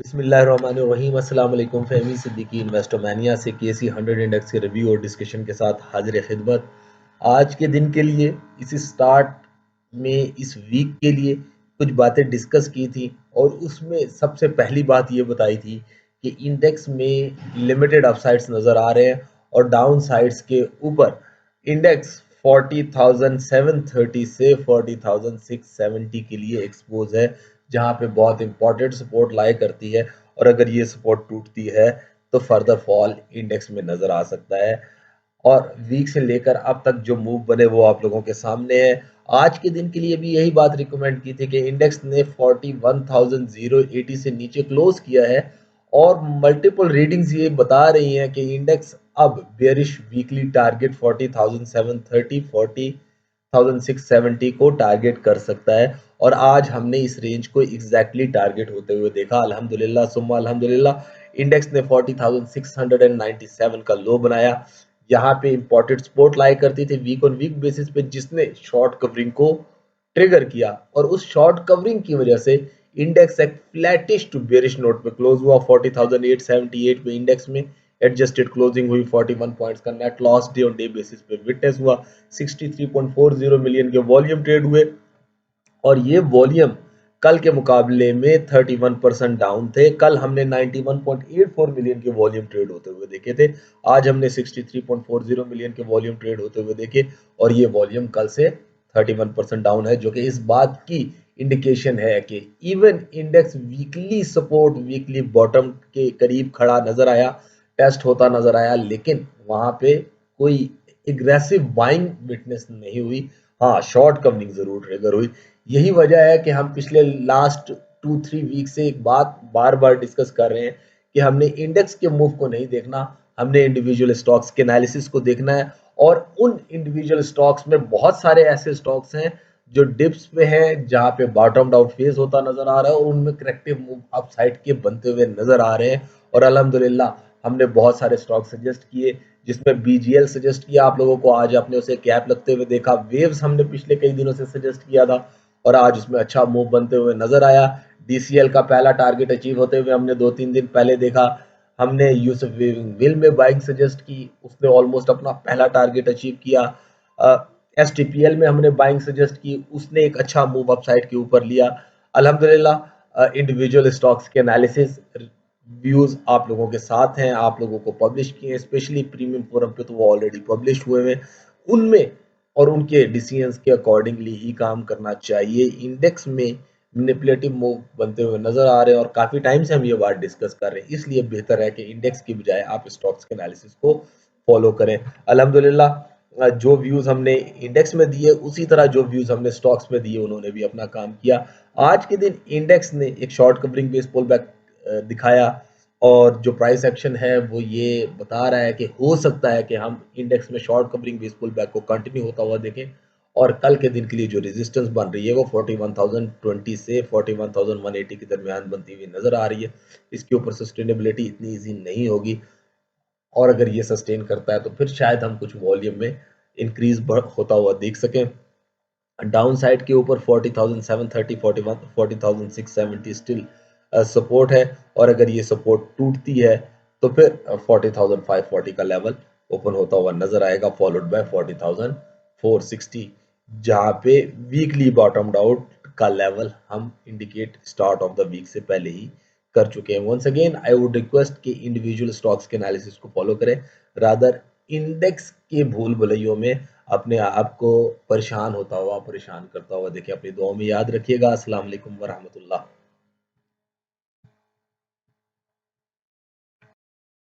बिस्मिल्लाहिर्रहमानिर्रहीम अस्सलाम वालेकुम फहमी सिद्दीकी इन्वेस्टोमानिया से केसी 100 इंडेक्स के रिव्यू और डिस्कशन के साथ हाजिर खिदमत। आज के दिन के लिए इस स्टार्ट में इस वीक के लिए कुछ बातें डिस्कस की थी और उसमें सबसे पहली बात ये बताई थी कि इंडेक्स में लिमिटेड अपसाइड्स नज़र आ रहे हैं और डाउन साइड्स के ऊपर इंडेक्स 40,730 से 40,670 के लिए एक्सपोज है, जहां पे बहुत इंपॉर्टेंट सपोर्ट लाई करती है और अगर ये सपोर्ट टूटती है तो फर्दर फॉल इंडेक्स में नजर आ सकता है। और वीक से लेकर अब तक जो मूव बने वो आप लोगों के सामने है। आज के दिन के लिए भी यही बात रिकमेंड की थी कि इंडेक्स ने 41,080 से नीचे क्लोज किया है और मल्टीपल रीडिंग्स ये बता रही हैं कि इंडेक्स अब बेयरिश वीकली टारगेट 40,730 40,670 को टारगेट कर सकता है और आज हमने इस रेंज को एग्जैक्टली टारगेट होते हुए देखा। अल्हम्दुलिल्लाह सुम्मा अल्हम्दुलिल्लाह, इंडेक्स ने 40,697 का लो बनाया। यहाँ पे इंपॉर्टेंट सपोर्ट लाई करती थी वीक ऑन वीक बेसिस पे, जिसने शॉर्ट कवरिंग को ट्रिगर किया और उस शॉर्ट कवरिंग की वजह से इंडेक्स एक फ्लैटिश टू बेरिश नोट पे क्लोज हुआ। 40,878 पे इंडेक्स में एडजस्टेड क्लोजिंग हुई। 41 पॉइंट्स का net loss day on day basis पे विटनेस हुआ। 63.40 मिलियन के वॉल्यूम ट्रेड हुए और ये वॉल्यूम कल के मुकाबले में 31% डाउन थे। कल हमने 91.84 मिलियन के वॉल्यूम ट्रेड होते हुए देखे थे, आज हमने 63.40 मिलियन के वॉल्यूम ट्रेड होते हुए देखे और ये वॉल्यूम कल से 31% डाउन है, जो कि इस बात की इंडिकेशन है कि even index weekly support weekly bottom के करीब खड़ा नजर आया, टेस्ट होता नजर आया, लेकिन वहां पे कोई एग्रेसिव बाइंग विटनेस नहीं हुई। हाँ, शॉर्ट कवरिंग जरूर ट्रिगर हुई। यही वजह है कि हम पिछले लास्ट 2-3 वीक से एक बात बार बार डिस्कस कर रहे हैं कि हमने इंडेक्स के मूव को नहीं देखना, हमने इंडिविजुअल स्टॉक्स के एनालिसिस को देखना है। और उन इंडिविजुअल स्टॉक्स में बहुत सारे ऐसे स्टॉक्स हैं जो डिप्स पे हैं, जहां पे बॉटम आउट फेज होता नजर आ रहा है और उनमें करेक्टिव मूव अप साइड के बनते हुए नजर आ रहे हैं। और अल्हम्दुलिल्लाह हमने बहुत सारे स्टॉक सजेस्ट किए, जिसमें बीजीएल सजेस्ट किया आप लोगों को, आज आपने उसे कैप लगते हुए देखा। वेव्स हमने पिछले कई दिनों से सजेस्ट किया था और आज उसमें अच्छा मूव बनते हुए नजर आया। डीसीएल का पहला टारगेट अचीव होते हुए हमने 2-3 दिन पहले देखा। हमने यूसुफ विल में बाइंग सजेस्ट की, उसने ऑलमोस्ट अपना पहला टारगेट अचीव किया। एसटीपीएल में हमने बाइंग सजेस्ट की, उसने एक अच्छा मूव अप साइड के ऊपर लिया। अल्हम्दुलिल्लाह इंडिविजुअल स्टॉक्स के एनालिसिस व्यूज आप लोगों के साथ हैं, आप लोगों को पब्लिश किए, स्पेशली प्रीमियम फोरम पे तो वो ऑलरेडी पब्लिश हुए हैं। उनमें और उनके डिसीजंस के अकॉर्डिंगली ही काम करना चाहिए। इंडेक्स में मैनिपुलेटिव मूव बनते हुए नजर आ रहे हैं और काफी टाइम से हम ये बात डिस्कस कर रहे हैं, इसलिए बेहतर है कि इंडेक्स की बजाय आप स्टॉक्स के एनालिसिस को फॉलो करें। अल्हम्दुलिल्लाह जो व्यूज हमने इंडेक्स में दिए उसी तरह जो व्यूज हमने स्टॉक्स में दिए उन्होंने भी अपना काम किया। आज के दिन इंडेक्स ने एक short covering base pull back दिखाया और जो प्राइस एक्शन है वो ये बता रहा है कि हो सकता है कि हम इंडेक्स में short covering base pull back को कंटिन्यू होता हुआ देखें और कल के दिन के लिए जो रेजिस्टेंस बन रही है वो 41,020 से 41,180 के दरमियान बनती हुई नजर आ रही है। इसके ऊपर सस्टेनेबिलिटी इतनी ईजी नहीं होगी और अगर ये सस्टेन करता है तो फिर शायद हम कुछ वॉल्यूम में इंक्रीज होता हुआ देख सकें। डाउन साइड के ऊपर 40,730 41 40,670 स्टिल सपोर्ट है और अगर ये सपोर्ट टूटती है तो फिर 40,540 का लेवल ओपन होता हुआ नजर आएगा, फॉलोड बाय 40,460, जहां पे वीकली बॉटम आउट का लेवल हम indicate start of the week से पहले ही कर चुके हैं। Once again I would request कि इंडिविजुअल स्टॉक्स के एनालिसिस को फॉलो करें, रादर इंडेक्स के भूल भुलैयों में अपने आप को परेशान करता हुआ देखें। अपनी दुआ में याद रखिएगा। अस्सलाम वालेकुम वरहमतुल्लाह।